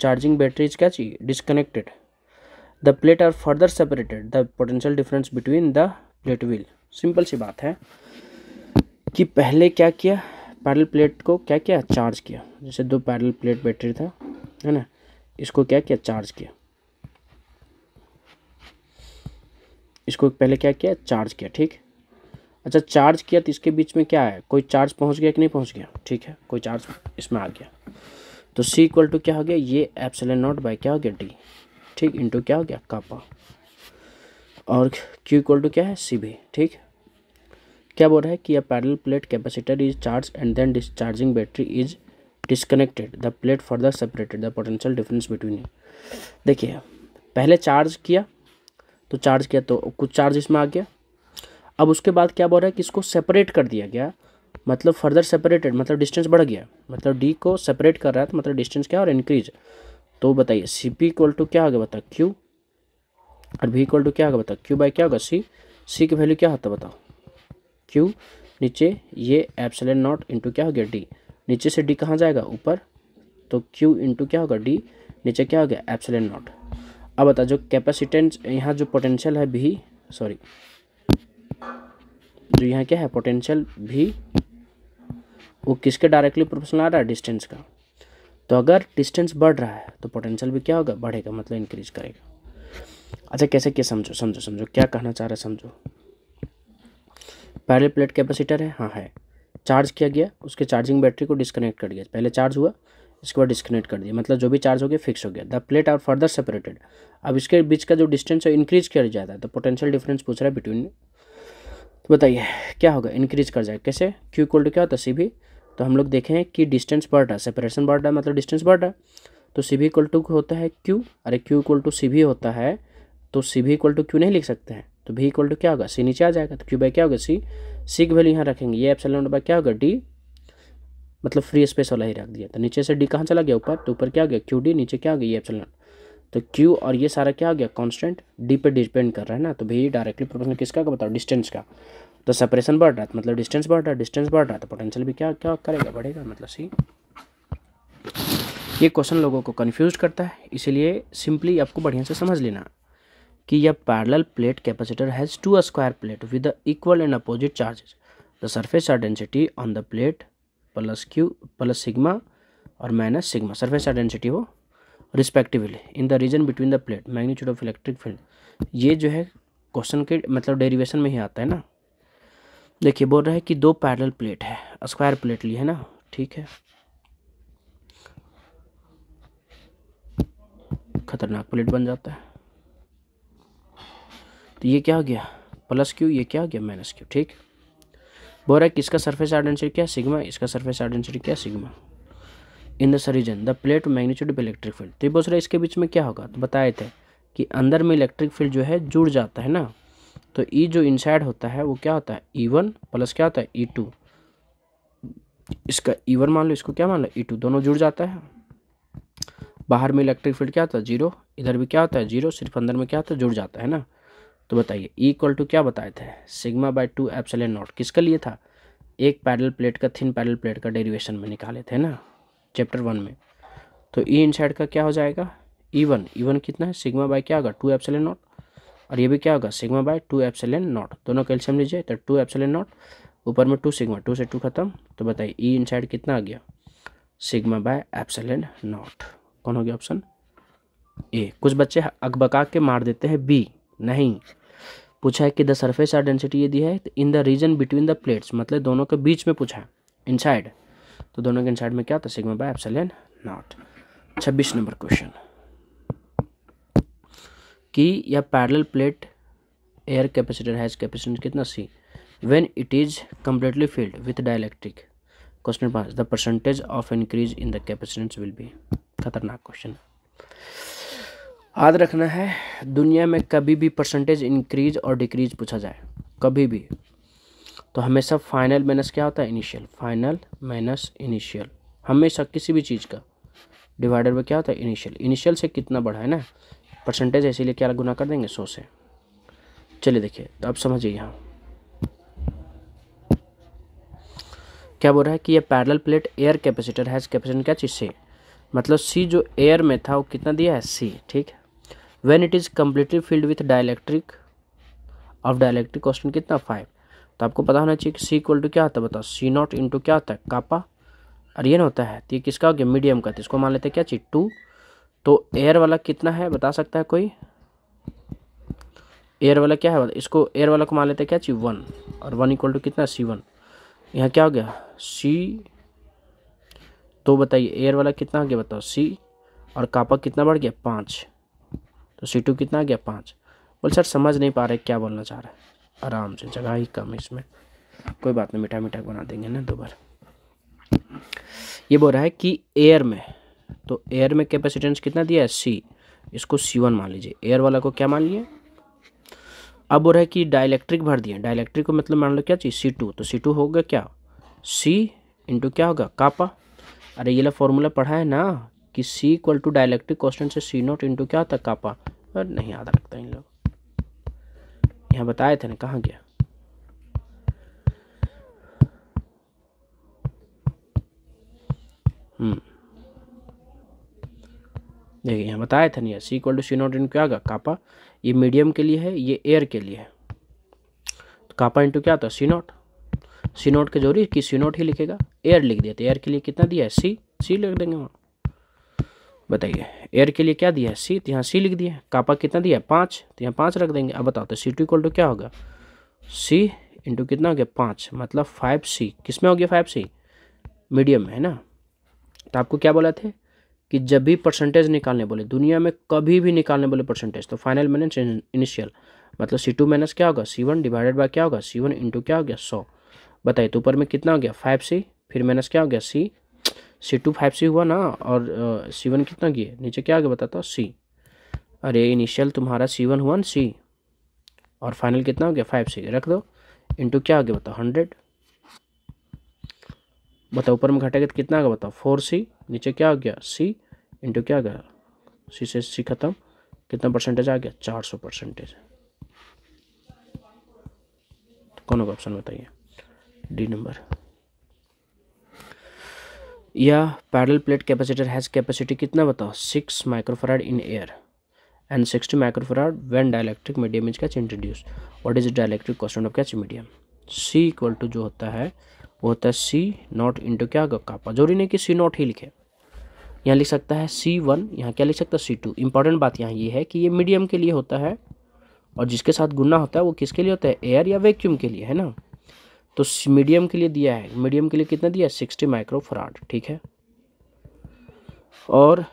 charging batteries क्या चाहिए disconnected, the plate are further separated, the potential difference between the plate will. Simple सी बात है कि पहले क्या किया, पैरेलल प्लेट को क्या किया, चार्ज किया। जैसे दो पैरेलल प्लेट बैटरी था, है ना, इसको क्या किया, चार्ज किया। इसको पहले क्या किया, चार्ज किया, ठीक। अच्छा, चार्ज किया तो इसके बीच में क्या है, कोई चार्ज पहुंच गया कि नहीं पहुंच गया, ठीक है, कोई चार्ज इसमें आ गया। तो C इक्वल टू क्या हो गया, ये एप्सिलॉन नॉट बाय क्या हो गया, D, ठीक, इंटू क्या हो गया, कापा। और Q इक्वल टू क्या है, CV, ठीक। क्या बोल रहा है कि a parallel plate capacitor is charge and then discharging battery is disconnected, the plate further separated, the potential difference between. देखिए, पहले चार्ज किया तो कुछ चार्ज इसमें आ गया। अब उसके बाद क्या बोल रहा है कि इसको सेपरेट कर दिया गया, मतलब फर्दर सेपरेटेड, मतलब डिस्टेंस बढ़ गया, मतलब डी को सेपरेट कर रहा है, तो मतलब डिस्टेंस क्या और इंक्रीज। तो बताइए सी पी इक्वल टू क्या होगा, बता क्यू, और भी इक्वल टू क्या होगा, बता क्यू बाई क्या होगा, सी। सी की वैल्यू क्या होता है बताओ, क्यू, नीचे ये एप्सिलॉन नॉट इंटू क्या हो गया, डी, नीचे से डी कहाँ जाएगा, ऊपर, तो क्यू इंटू क्या होगा, डी, नीचे क्या हो गया, एप्सिलॉन नॉट। अब बता, जो कैपेसिटेंस यहाँ जो पोटेंशियल है भी, सॉरी, जो यहाँ क्या है पोटेंशियल भी, वो किसके डायरेक्टली प्रोपोर्शनल आ रहा है, डिस्टेंस का। तो अगर डिस्टेंस बढ़ रहा है तो पोटेंशियल भी क्या होगा, बढ़ेगा, मतलब इंक्रीज करेगा। अच्छा, कैसे क्या, समझो समझो समझो क्या कहना चाह रहा है, समझो। पैरेलल प्लेट कैपेसिटर है, हाँ है, चार्ज किया गया, उसके चार्जिंग बैटरी को डिस्कनेक्ट कर दिया, पहले चार्ज हुआ, इसके बाद डिस्कनेक्ट कर दिया, मतलब जो भी चार्ज हो गया फिक्स हो गया। The plate are further separated, अब इसके बीच का जो डिस्टेंस है इंक्रीज किया जाता है, तो पोटेंशियल डिफरेंस पूछ रहा है बिटवीन। तो बताइए क्या होगा, इंक्रीज कर जाए कैसे, क्यू इक्वल टू क्या होता है, सी भी। तो हम लोग देखें कि डिस्टेंस बढ़ रहा है, सेपरेशन बढ़ रहा है, मतलब डिस्टेंस बढ़ रहा है, तो सी भी इक्वल टू होता है क्यू, अरे क्यू इक्वल टू सी भी होता है, तो सी भी इक्वल टू क्यू नहीं लिख सकते हैं, तो भी इक्वल टू क्या होगा, सी नीचे आ जाएगा, तो क्यू बाई क्या होगा, सी। सी की वैल्यू यहाँ रखेंगे, ये एप्सिलॉन नॉट बाय क्या होगा, डी, मतलब फ्री स्पेस वाला ही रख दिया, तो नीचे से डी कहाँ चला गया, ऊपर, तो ऊपर क्या हो गया, क्यू डी, नीचे क्या हो गया, ये एप्सिलॉन। तो क्यू और ये सारा क्या हो गया, कांस्टेंट, डी पे डिपेंड कर रहा है ना, तो भी डायरेक्टली प्रोपोर्शनल किसका का बताओ, डिस्टेंस का। तो सेपरेशन बढ़ रहा है, मतलब डिस्टेंस बढ़ रहा है, डिस्टेंस बढ़ रहा है, तो पोटेंशियल भी क्या क्या करेगा, बढ़ेगा, मतलब सी। ये क्वेश्चन लोगों को कंफ्यूज करता है, इसीलिए सिंपली आपको बढ़िया से समझ लेना कि यह parallel plate capacitor has two square plate with equal and opposite charges, the surface density on the plate plus Q plus sigma और माइनस सिग्मा, सरफेस डेंसिटी हो respectively in the region between the plate, magnitude of electric field. ये जो है क्वेश्चन के मतलब डेरिवेशन में ही आता है ना। देखिए बोल रहा है कि दो पैरेलल प्लेट है, स्क्वायर प्लेट ली है ना, ठीक है, खतरनाक प्लेट बन जाता है। तो ये क्या हो गया, प्लस क्यू, ये क्या हो गया, माइनस क्यू, ठीक। बोल रहा है कि इसका सरफेस डेंसिटी क्या, सिग्मा, इसका सरफेस डेंसिटी क्या, sigma, in the region the plate magnitude of electric field. तो ये बोल रहा है इसके बीच में क्या होगा, तो बताए थे कि अंदर में इलेक्ट्रिक फील्ड जो है जुड़ जाता है ना, तो ई जो इनसाइड होता है वो क्या होता है, E1 प्लस क्या होता है, E2, इसका E1 मान लो, इसको क्या मान लो, E2, दोनों जुड़ जाता है। बाहर में इलेक्ट्रिक फील्ड क्या होता है, जीरो, इधर भी क्या होता है, जीरो, सिर्फ अंदर में क्या होता है, जुड़ जाता है ना। तो बताइए E इक्वल टू क्या बताए थे, सिग्मा बाय 2 एप्सिलॉन नॉट, किसका लिए था, एक पैरेलल प्लेट का, थिन पैरेलल प्लेट का डेरिवेशन में निकाले थे ना चैप्टर 1 में। तो ई इनसाइड का क्या हो जाएगा, E1 कितना है, सिग्मा बाय क्या होगा, 2 एप्सिलॉन नॉट, और ये भी क्या होगा, सिग्मा बाय 2 एप्सिलॉन नॉट, दोनों कैल्शियम लीजिए, तो 2 एप्सिलॉन नॉट, ऊपर में 2 सिग्मा, 2 से 2 खत्म। तो बताइए ई इनसाइड कितना आ गया, सिग्मा बाय एप्सिलॉन नॉट, कौन हो गया ऑप्शन ए। कुछ बच्चे अकबका के मार देते हैं बी, नहीं, पूछा है कि द सरफेस डेंसिटी ये दी है इन the region between the plates, मतलब दोनों के बीच में पूछा है, इनसाइड, तो दोनों के इनसाइड में क्या था, sigma by epsilon naught. 26 number question कि यह parallel plate air capacitor has capacitance कितना, C, when it is completely filled with dielectric, question 5 the percentage of increase in the capacitance will be. खतरनाक क्वेश्चन, याद रखना है, दुनिया में कभी भी परसेंटेज इंक्रीज और डिक्रीज पूछा जाए कभी भी, तो हमेशा फाइनल माइनस क्या होता है, इनिशियल, फाइनल माइनस इनिशियल, हमेशा किसी भी चीज़ का डिवाइडर में क्या होता है, इनिशियल, इनिशियल से कितना बढ़ा है ना, परसेंटेज है, इसीलिए क्या गुना कर देंगे 100 से। चलिए देखिए, तो अब समझिए यहाँ क्या बोल रहा है कि ये parallel plate air capacitor has capacitance क्या चीज़ से, मतलब सी जो एयर में था वो कितना दिया है, सी, ठीक है। When it is completely field with dielectric of dielectric constant कितना 5। तो आपको पता होना चाहिए कि सी इक्वल टू क्या होता है, बताओ सी नॉट इंटू क्या होता है कापा, और ये ना होता है तो ये किसका हो गया मीडियम का, तो इसको मान लेते हैं क्या चीज 2। तो एयर वाला कितना है बता सकता है कोई, एयर वाला क्या है, इसको एयर वाला को मान लेते हैं क्या चीज 1, और 1 इक्वल टू कितना C1। यहाँ क्या हो गया C, तो बताइए एयर वाला कितना आ गया बताओ C, और कापा कितना बढ़ गया 5, तो C2 कितना आ गया 5। बोल सर समझ नहीं पा रहे क्या बोलना चाह रहे हैं, आराम से, जगह ही कम है इसमें, कोई बात नहीं, मीठा मीठा बना देंगे ना 2 बार। ये बोल रहा है कि एयर में, तो एयर में कैपेसिटेंस कितना दिया है C, इसको C1 मान लीजिए, एयर वाला को क्या मान लिए। अब बोल रहा है कि डाइलेक्ट्रिक भर दिया, डाइलेक्ट्रिक को मतलब मान लो क्या चीज़ C2, तो C2 होगा क्या C इंटू क्या होगा कापा। अरे ये ला फॉर्मूला पढ़ा है ना कि C equal to dielectric constant से C नॉट इंटू क्या होता है कापा, और नहीं याद रखता इन लोग, यहाँ बताए थे ना, कहाँ गया। देखिए यहाँ बताया था नहीं, C equal to C not into क्या होगा कापा, ये मीडियम के लिए है, ये एयर के लिए है, तो कापा इंटू क्या होता है C नॉट के जरूरी कि C नॉट ही लिखेगा, एयर लिख दिया, तो एयर के लिए कितना दिया है C लिख देंगे वहाँ। बताइए एयर के लिए क्या दिया है C, तो यहाँ C लिख दिया, कापा कितना दिया है 5, तो यहाँ 5 रख देंगे। अब बताओ तो C2 इक्वल टू क्या होगा C इंटू कितना हो गया 5, मतलब 5C, किस में हो गया 5C मीडियम में है ना। तो आपको क्या बोला थे कि जब भी परसेंटेज निकालने बोले, दुनिया में कभी भी निकालने बोले परसेंटेज, तो फाइनल माइनस इनिशियल, मतलब C2 माइनस क्या होगा C1 डिवाइडेड बाय क्या होगा C1 इंटू क्या हो गया 100। बताइए तो ऊपर में कितना हो गया 5C, फिर माइनस क्या हो गया C2 5C हुआ ना, और C1 कितना गया नीचे क्या हो गया बताता C। अरे इनिशियल तुम्हारा C1 हुआ ना C, और फाइनल कितना हो गया 5C, रख दो इंटू क्या हो गया बताओ 100। बताओ ऊपर में घटेगा तो कितना होगा बताओ 4C, नीचे क्या हो गया C इंटू क्या हो गया C से C खत्म, कितना परसेंटेज आ गया 400%। तो कौन होगा ऑप्शन बताइए, डी नंबर। या parallel plate capacitor has capacity कितना बताओ 6 microfarad in air and 60 microfarad when dielectric medium is catch introduce, what is dielectric constant of catch medium. C equal to जो होता है वो होता है C नॉट इंटू क्या होगा कापा, जरूरी नहीं कि C नॉट ही लिखे, यहाँ लिख सकता है C1, यहाँ क्या लिख सकता है C2। इंपॉर्टेंट बात यहाँ ये है कि ये मीडियम के लिए होता है, और जिसके साथ गुना होता है वो किसके लिए होता है एयर या वैक्यूम के लिए है ना। तो मीडियम के लिए दिया है, मीडियम के लिए कितना दिया है 60 माइक्रोफैराड, ठीक है। और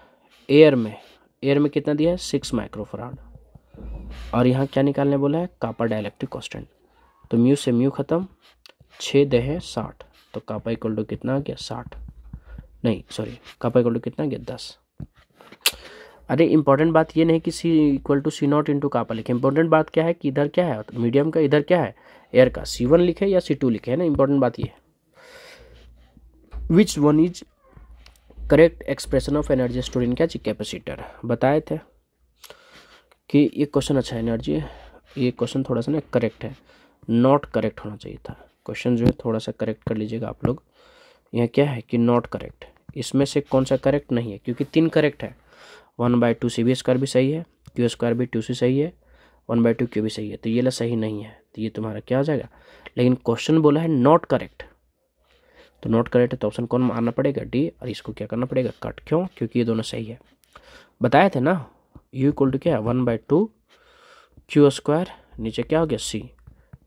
एयर में कितना दिया है 6 माइक्रोफैराड, और यहाँ क्या निकालने बोला है कापा डाइलेक्ट्रिक कांस्टेंट। तो म्यू से म्यू खत्म, 6 दे है 60, तो कापा इक्वल टू कितना आ गया 60, नहीं सॉरी कापा इक्वल टू कितना गया 10। अरे इंपॉर्टेंट बात ये नहीं कि C equal to C not into kappa लिखे, इंपॉर्टेंट बात क्या है कि इधर क्या है मीडियम का, इधर क्या है एयर का, C1 लिखे या C2 लिखे है ना, इंपॉर्टेंट बात ये है। Which one is correct expression of energy store in क्या कैपेसिटर, बताए थे कि ये क्वेश्चन अच्छा है एनर्जी, ये क्वेश्चन थोड़ा सा ना करेक्ट है, नॉट करेक्ट होना चाहिए था क्वेश्चन, जो है थोड़ा सा करेक्ट कर लीजिएगा आप लोग। यहाँ क्या है कि नॉट करेक्ट, इसमें से कौन सा करेक्ट नहीं है, क्योंकि 3 करेक्ट है, 1/2 CB² भी सही है, Q² भी 2C सही है, 1/2 Q भी सही है, तो ये ला सही नहीं है, तो ये तुम्हारा क्या हो जाएगा। लेकिन क्वेश्चन बोला है नॉट करेक्ट, तो नॉट करेक्ट है तो ऑप्शन कौन मारना पड़ेगा डी, और इसको क्या करना पड़ेगा कट, क्यों क्योंकि ये दोनों सही है। बताए थे ना U इक्वल टू क्या है 1/2 Q², नीचे क्या हो गया C,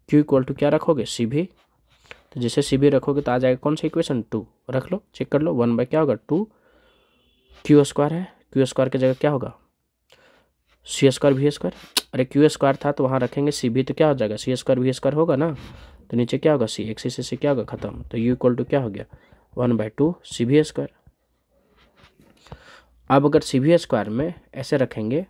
Q इक्वल टू क्या रखोगे C भी, तो जैसे C भी रखोगे तो आ जाएगा कौन सा इक्वेशन 2, रख लो चेक कर लो, 1 क्या होगा 2 Q² है, Q² की जगह क्या होगा C² V², अरे Q² था तो वहाँ रखेंगे C भी, तो क्या हो जाएगा C² V² होगा ना, तो नीचे क्या होगा C, एक से क्या होगा खत्म, तो U इक्वल टू क्या हो गया 1/2 CB²। अब अगर CB² में ऐसे रखेंगे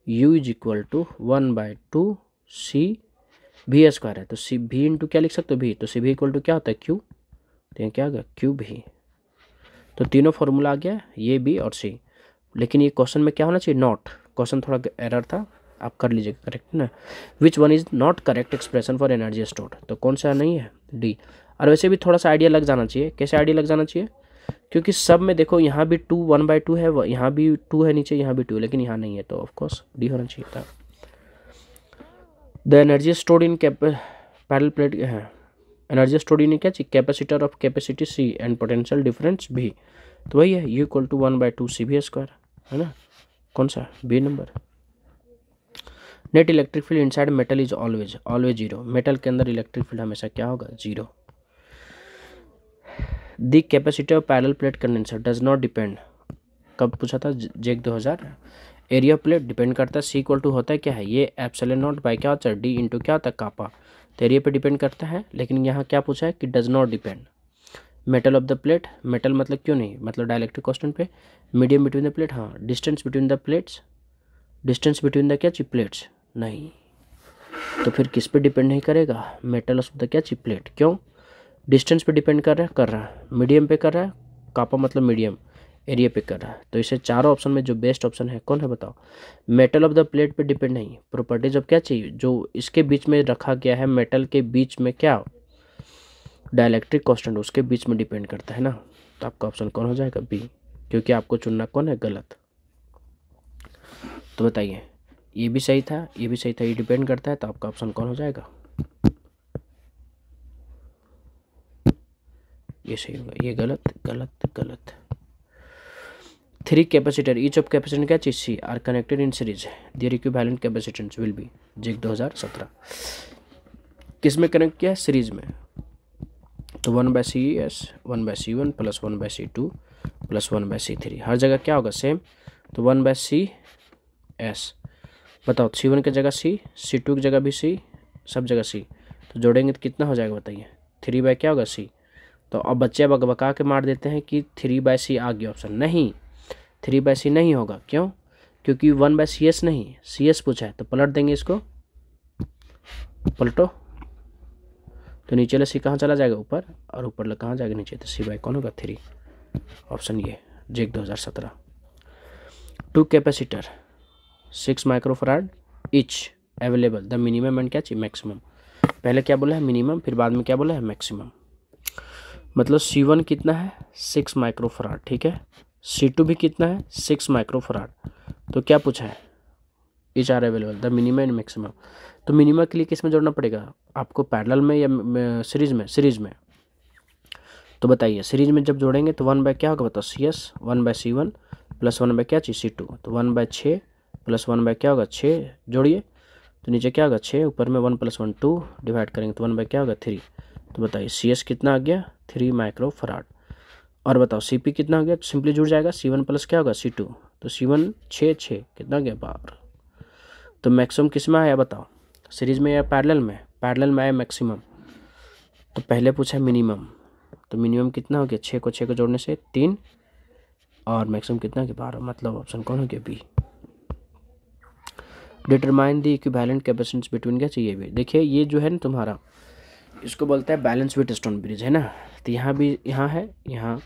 U is equal to 1/2 CB² है, तो C भी इंटू क्या लिख सकते हो भी, तो C भी इक्वल टू क्या होता है Q, तो यहाँ क्या होगा Q भी। तो तीनों फॉर्मूला आ गया, ये B और C। लेकिन ये क्वेश्चन में क्या होना चाहिए नॉट, क्वेश्चन थोड़ा एरर था, आप कर लीजिएगा करेक्ट ना। Which one is not correct expression for energy stored, तो कौन सा नहीं है डी। और वैसे भी थोड़ा सा आइडिया लग जाना चाहिए, कैसे आइडिया लग जाना चाहिए, क्योंकि सब में देखो यहाँ भी 2 1/2 है, यहाँ भी 2 है नीचे, यहाँ भी 2, लेकिन यहाँ नहीं है, तो ऑफकोर्स डी होना चाहिए था। The energy stored in parallel plate है, एनर्जी स्टोर्ड इन क्या चाहिए, capacitor of capacity C and potential difference भी, तो वही है U = 1/2 CV², है ना, कौन सा B number. Net electric field inside metal is always zero, metal के अंदर इलेक्ट्रिक फील्ड हमेशा क्या होगा, zero. The capacity of parallel plate condenser does not depend, कब पूछा था, जेक 2000। एरिया प्लेट डिपेंड करता है, C = होता है क्या है, ये एप्सिलॉन नॉट बाई क्या होता है, D इंटू क्या होता है, कापा, तो एरिया पे डिपेंड करता है। लेकिन यहाँ क्या पूछा है कि does not depend. Metal of the plate, metal मतलब क्यों नहीं, मतलब डाइलेक्ट्रिक कांस्टेंट पे। मीडियम बिटवीन द प्लेट, हाँ। Distance between the plates, distance between the क्या चीज, प्लेट्स, नहीं, तो फिर किस पे डिपेंड नहीं करेगा, मेटल ऑफ द क्या चीज, प्लेट, क्यों, डिस्टेंस पे डिपेंड कर रहा है, मीडियम पे कर रहा है, कापा मतलब मीडियम, एरिया पे कर रहा है। तो इसे चारों ऑप्शन में जो बेस्ट ऑप्शन है कौन है, बताओ। मेटल ऑफ द प्लेट पे डिपेंड नहीं, प्रॉपर्टीज ऑफ क्या चाहिए, जो इसके बीच में रखा गया है, मेटल के बीच में क्या, डाइलेक्ट्रिक कांस्टेंट, उसके बीच में डिपेंड करता है ना, तो आपका ऑप्शन कौन हो जाएगा, बी, क्योंकि आपको चुनना कौन है, गलत। तो बताइए, ये भी सही था, ये भी सही था, ये डिपेंड करता है, तो आपका ऑप्शन कौन हो जाएगा, ये सही होगा, ये गलत गलत गलत। 3 कैपेसिटर ईच ऑफ कैपेसिटर क्या चीज, C are connected in series, their equivalent capacitance will be, JAC 2017। किस में कनेक्ट किया है, सीरीज में, तो 1/CS 1/C1 + 1/C2 + 1/C3, हर जगह क्या होगा, सेम, तो 1/CS, बताओ, C1 की जगह C, C2 की जगह भी C, सब जगह C, तो जोड़ेंगे तो कितना हो जाएगा, बताइए, 3 क्या होगा, C। तो अब बच्चे बकबका के मार देते हैं कि 3/C आ गया ऑप्शन, नहीं, 3/C नहीं होगा, क्यों, क्योंकि 1/CS नहीं, CS पूछा है, तो पलट देंगे इसको, पलटो, तो नीचे वाला C कहाँ चला जाएगा, ऊपर, और ऊपर वाला कहाँ जाएगा, नीचे, तो C कौन होगा, 3, ऑप्शन ये, जेक 2017। 2 capacitor 6 microfarad etch available, the minimum and क्या चाहिए, मैक्सिमम, पहले क्या बोला है, मिनिमम, फिर बाद में क्या बोला है, मैक्सिमम, मतलब C1 कितना है, 6 माइक्रोफराड, ठीक है, C2 भी कितना है, 6 माइक्रोफराड, तो क्या पूछा है, each are available, the minimum and maximum, तो मिनिमम के लिए किस में जोड़ना पड़ेगा आपको, पैरेलल में या सीरीज में, सीरीज में, तो बताइए, सीरीज में जब जोड़ेंगे तो 1 क्या होगा, बताओ, CS 1/C1 + 1 क्या चीज, C2, तो 1/6 + 1 क्या होगा, 6, जोड़िए, तो नीचे क्या होगा, 6, ऊपर में 1 + 1 2, डिवाइड करेंगे तो 1 क्या होगा, 3, तो बताइए CS कितना आ गया, 3 माइक्रोफराड, और बताओ CP कितना हो गया, सिंपली जुड़ जाएगा, C1 + क्या होगा, C2, तो C1 6 6 कितना गया, 12, तो मैक्सिमम किस में आया, बताओ, सीरीज में या पैरेलल में, पैरेलल में आया मैक्सिमम, तो पहले पूछा मिनिमम, तो मिनिमम कितना हो गया, 6 को जोड़ने से 3, और मैक्सिमम कितना हो गया, 12, मतलब ऑप्शन कौन हो गया, B. Determine the equivalent capacitance between क्या चाहिए, भी देखिए, ये जो है ना तुम्हारा, इसको बोलता है बैलेंस व्हीटस्टोन ब्रिज, है ना, तो यहाँ भी, यहाँ है, यहाँ,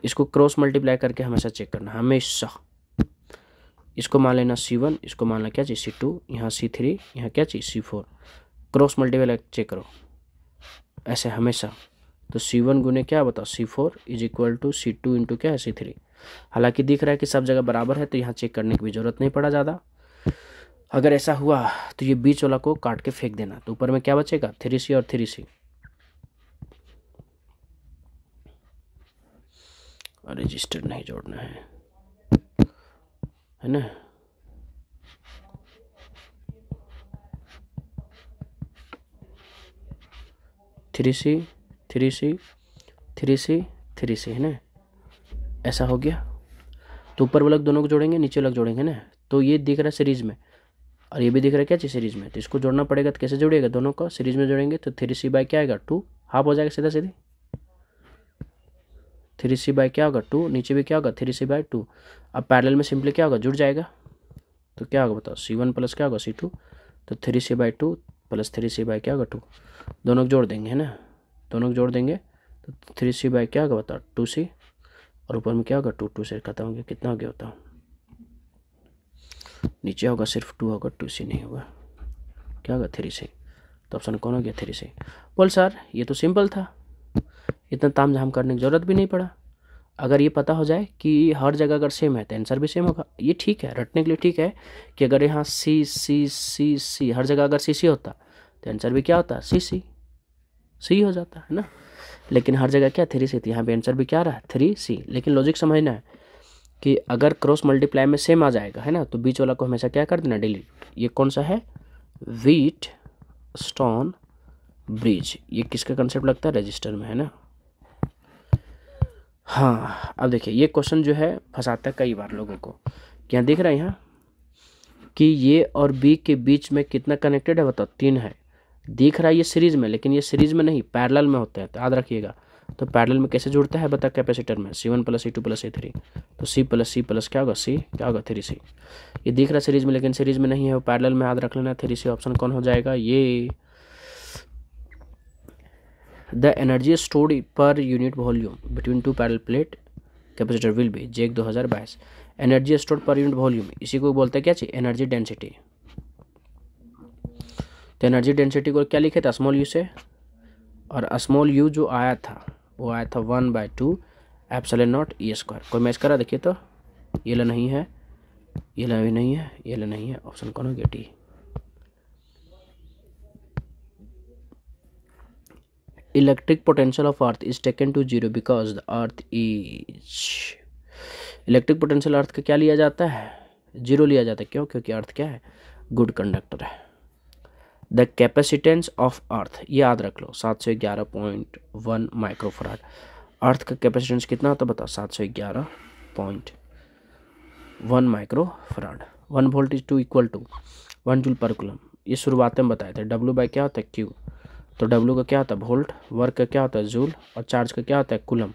इसको क्रॉस मल्टीप्लाई करके हमेशा चेक करना, हमेशा, इसको मान लेना C1, इसको मान लेना क्या चाहिए, C2, यहाँ C3, यहाँ क्या चाहिए, C4, क्रॉस मल्टीप्लाई चेक करो ऐसे हमेशा, तो C1 गुने क्या बताओ, C4 = C2 इंटू क्या है, C3, हालांकि दिख रहा है कि सब जगह बराबर है, तो यहाँ चेक करने की भी जरूरत नहीं पड़ा ज़्यादा। अगर ऐसा हुआ तो ये बीच वाला को काट के फेंक देना, तो ऊपर में क्या बचेगा, 3C और 3C, और रजिस्टर नहीं जोड़ना है ना, थ्री सी है ना, ऐसा हो गया, तो ऊपर वाला दोनों को जोड़ेंगे, नीचे वाला जोड़ेंगे ना, तो ये दिख रहा है सीरीज में, और ये भी दिख रहा है क्या चीज़, सीरीज में, तो इसको जोड़ना पड़ेगा, तो कैसे जोड़िएगा, दोनों को सीरीज में जोड़ेंगे, तो 3C क्या आएगा, 2, हाफ हो जाएगा सीधा सीधी, 3C क्या होगा, 2, नीचे भी क्या होगा, 3C/2, अब पैरेलल में सिंपली क्या होगा, जुड़ जाएगा, तो क्या होगा बताओ, C1 + क्या होगा, C2, तो 3C/2 + 3C क्या होगा, 2, दोनों को जोड़ देंगे, है ना, दोनों को जोड़ देंगे, तो 3C क्या होगा बताओ, 2C, और ऊपर में क्या होगा, 2 से खत्म हो गया, कितना हो गया बताओ, नीचे होगा सिर्फ 2 होगा, 2C नहीं होगा, क्या होगा, 3C, तो ऑप्शन कौन हो गया, 3C। बोल सर ये तो सिंपल था, इतना ताम झाम करने की जरूरत भी नहीं पड़ा, अगर ये पता हो जाए कि हर जगह अगर सेम है तो आंसर भी सेम होगा, ये ठीक है, रटने के लिए ठीक है कि अगर यहाँ सी सी सी सी हर जगह अगर सी सी होता तो आंसर भी क्या होता, सी सी सी हो जाता है ना। लेकिन हर जगह क्या 3 सी थी, यहाँ पे आंसर भी क्या रहा 3 सी। लेकिन लॉजिक समझना है कि अगर क्रॉस मल्टीप्लाई में सेम आ जाएगा है ना, तो बीच वाला को हमेशा क्या कर देना, डिलीट। ये कौन सा है, व्हीट स्टोन ब्रिज, ये किसका कंसेप्ट लगता है, रजिस्टर में है ना। हाँ अब देखिए ये क्वेश्चन जो है फंसाता है कई बार लोगों को। क्या दिख रहा है यहाँ कि ये और बी के बीच में कितना कनेक्टेड है, बताओ 3 है। दिख रहा है ये सीरीज में, लेकिन ये सीरीज में नहीं पैरेलल में होते हैं, तो याद रखिएगा। तो पैरेलल में कैसे जुड़ता है बता, कैपेसिटर में C1 + C2 + C3, तो C+C+ क्या होगा, C क्या होगा 3C। ये दिख रहा है सीरीज में, लेकिन सीरीज में नहीं है, वो पैरेलल में, याद रख लेना 3C। ऑप्शन कौन हो जाएगा ये। The energy stored per unit volume between 2 parallel plate capacitor will be JEC 2022। Energy stored per unit volume, इसी को बोलते हैं क्या चीज, एनर्जी डेंसिटी। तो एनर्जी डेंसिटी को क्या लिखे थे, स्मॉल यू से, और स्मॉल यू जो आया था वो आया था 1/2 ε0 E²। कोई मैच करा देखिए तो, ये ला नहीं है, ये ला भी नहीं है, ये ला नहीं है, ऑप्शन कौन हो गया D. Electric potential of earth is taken to 0 because the earth is. Electric potential earth का क्या लिया जाता है, 0 लिया जाता है, क्यों, क्योंकि अर्थ क्या है, गुड कंडक्टर है। द कैपेसिटेंस ऑफ अर्थ, ये याद रख लो 711.1 माइक्रोफराड। अर्थ का कैपेसिटेंस कितना होता है बताओ, 711.1 माइक्रोफराड। 1 वोल्ट इज 2 = 1 जूल पर कूलम। ये शुरुआत में बताए थे, W बाय क्या होता है Q, तो W का क्या होता है वोल्ट, वर्क का क्या होता है जूल, और चार्ज का क्या होता है कूलम।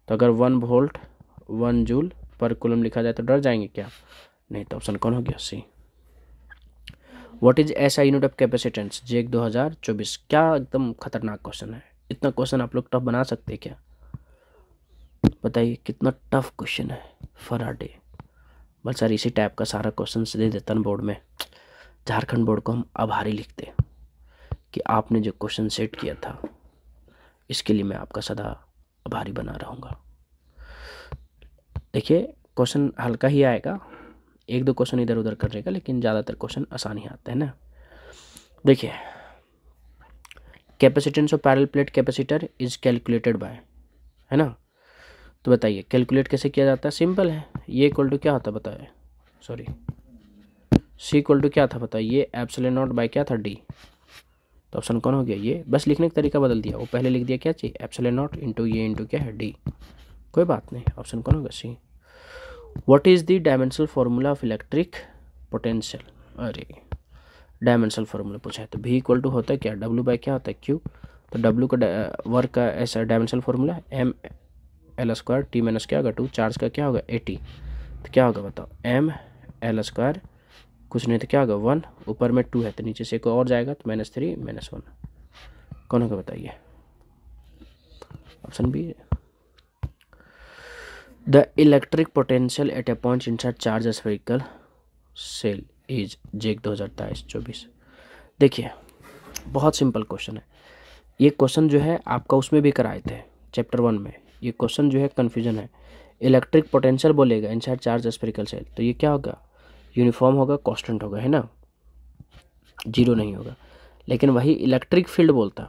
तो अगर 1 वोल्ट 1 जूल पर कूलम लिखा जाए तो डर जाएंगे क्या, नहीं। तो ऑप्शन कौन हो गया, C. What is SI unit of capacitance, JEC 2024। क्या एकदम खतरनाक क्वेश्चन है, इतना क्वेश्चन आप लोग टफ बना सकते हैं क्या, बताइए कितना टफ क्वेश्चन है। फराडे बस सर इसी टाइप का सारा क्वेश्चन दे देता ना बोर्ड में, झारखंड बोर्ड को हम आभारी लिखते कि आपने जो क्वेश्चन सेट किया था इसके लिए मैं आपका सदा आभारी बना रहूँगा। देखिए क्वेश्चन हल्का ही आएगा, 1-2 क्वेश्चन इधर उधर करने का, लेकिन ज़्यादातर क्वेश्चन आसान ही आते हैं ना। देखिए capacitance of parallel plate capacitor is calculated by, है ना। तो बताइए कैलकुलेट कैसे किया जाता है, सिंपल है। ये इक्वल टू क्या होता है बताइए, सॉरी C इक्वल टू क्या था बताइए, ये ε0 बाय क्या था D। तो ऑप्शन कौन हो गया ये, बस लिखने का तरीका बदल दिया, वो पहले लिख दिया क्या चाहिए ε0 इंटू ये इंटू क्या है D, कोई बात नहीं। ऑप्शन कौन होगा C। What is the dimensional formula of electric potential, अरे डायमेंशनल फार्मूला पूछा है, तो V इक्वल टू होता है क्या, W बाय क्या होता है Q। तो W का वर्क का ऐसा dimensional formula ml² T minus क्या होगा 2, चार्ज का क्या होगा 80, तो क्या होगा बताओ ml², कुछ नहीं तो क्या होगा 1, ऊपर में 2 है तो नीचे से एक और जाएगा तो -3 -1, कौन होगा बताइए, option B. The electric potential at a point inside charge spherical shell is JEC 2023-24। देखिए बहुत सिंपल क्वेश्चन है ये, क्वेश्चन जो है आपका उसमें भी कराए थे चैप्टर 1 में। ये क्वेश्चन जो है कन्फ्यूजन है, इलेक्ट्रिक पोटेंशियल बोलेगा इनसाइड चार्ज स्फेरिकल सेल, तो ये क्या होगा, यूनिफॉर्म होगा, कांस्टेंट होगा, है ना, 0 नहीं होगा। लेकिन वही इलेक्ट्रिक फील्ड बोलता,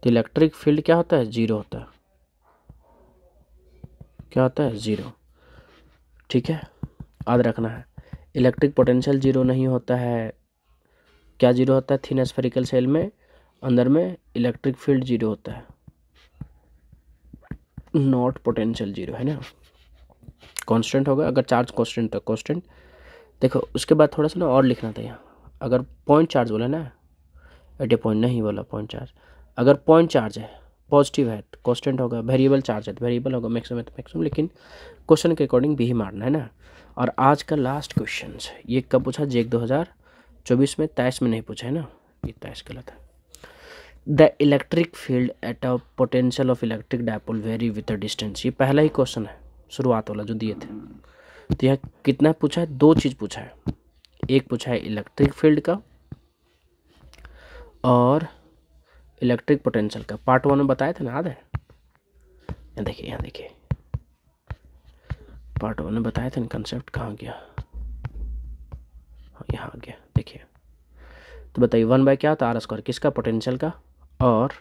तो इलेक्ट्रिक फील्ड क्या होता है 0 होता है, क्या होता है 0, ठीक है, याद रखना है। इलेक्ट्रिक पोटेंशियल 0 नहीं होता है, क्या 0 होता है, थिन स्फेरिकल सेल में अंदर में इलेक्ट्रिक फील्ड 0 होता है, नॉट पोटेंशियल 0, है ना। कांस्टेंट होगा, अगर चार्ज कांस्टेंट तो कांस्टेंट। देखो उसके बाद थोड़ा सा ना और लिखना था यहाँ, अगर पॉइंट चार्ज बोला ना, एट ए पॉइंट नहीं बोला पॉइंट चार्ज, अगर पॉइंट चार्ज है पॉजिटिव है तो कांस्टेंट होगा, वेरिएबल चार्ज है तो वेरिएबल होगा, मैक्सिमम है तो मैक्सिमम, लेकिन क्वेश्चन के अकॉर्डिंग भी ही मारना है ना। और आज का लास्ट क्वेश्चन ये कब पूछा, JEC 2024 में, 23 में नहीं पूछा है ना, ये 23 गलत है। The electric field at a potential of electric dipole very with a distance, ये पहला ही क्वेश्चन है शुरुआत वाला जो दिए थे। तो यह कितना पूछा है, 2 चीज़ पूछा है, एक पूछा है इलेक्ट्रिक फील्ड का और इलेक्ट्रिक पोटेंशियल का, पार्ट 1 में बताए थे ना, याद है। यहाँ देखिए पार्ट 1 में बताया था ना कंसेप्ट, कहाँ गया, हाँ यहाँ आ गया, देखिए। तो बताइए 1 बाय क्या होता है आर स्क्वायर, किसका, पोटेंशियल का, और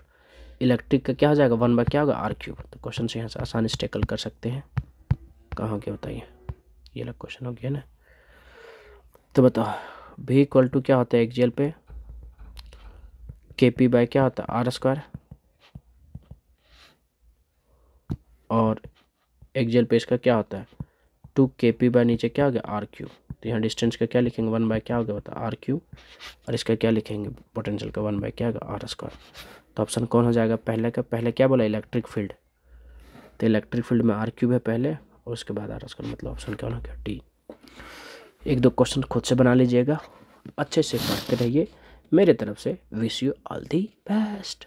इलेक्ट्रिक का क्या हो जाएगा 1 बाय क्या होगा आर क्यूब। तो क्वेश्चन से यहाँ से आसानी से टैकल कर सकते हैं। कहाँ गया बताइए, ये अलग क्वेश्चन हो गया ना। तो बताओ भी इक्वल टू क्या होता है एक्जियल पे के पी बाय क्या होता है आर स्क्वायर, और एक्जियल पे इसका क्या होता है 2 के पी बाय नीचे क्या हो गया आर क्यूब। तो यहाँ डिस्टेंस का क्या लिखेंगे 1 बाय क्या हो गया बता आर क्यूब, और इसका क्या लिखेंगे पोटेंशियल का 1 बाय क्या होगा आर स्क्वायर। तो ऑप्शन कौन हो जाएगा पहले का, पहले क्या बोला इलेक्ट्रिक फील्ड, तो इलेक्ट्रिक फील्ड में आर क्यूब है पहले और उसके बाद आर स्क्वायर, मतलब ऑप्शन क्या होना गया डी। एक दो क्वेश्चन खुद से बना लीजिएगा, अच्छे से पढ़ते रहिए। मेरे तरफ से wish you all the best.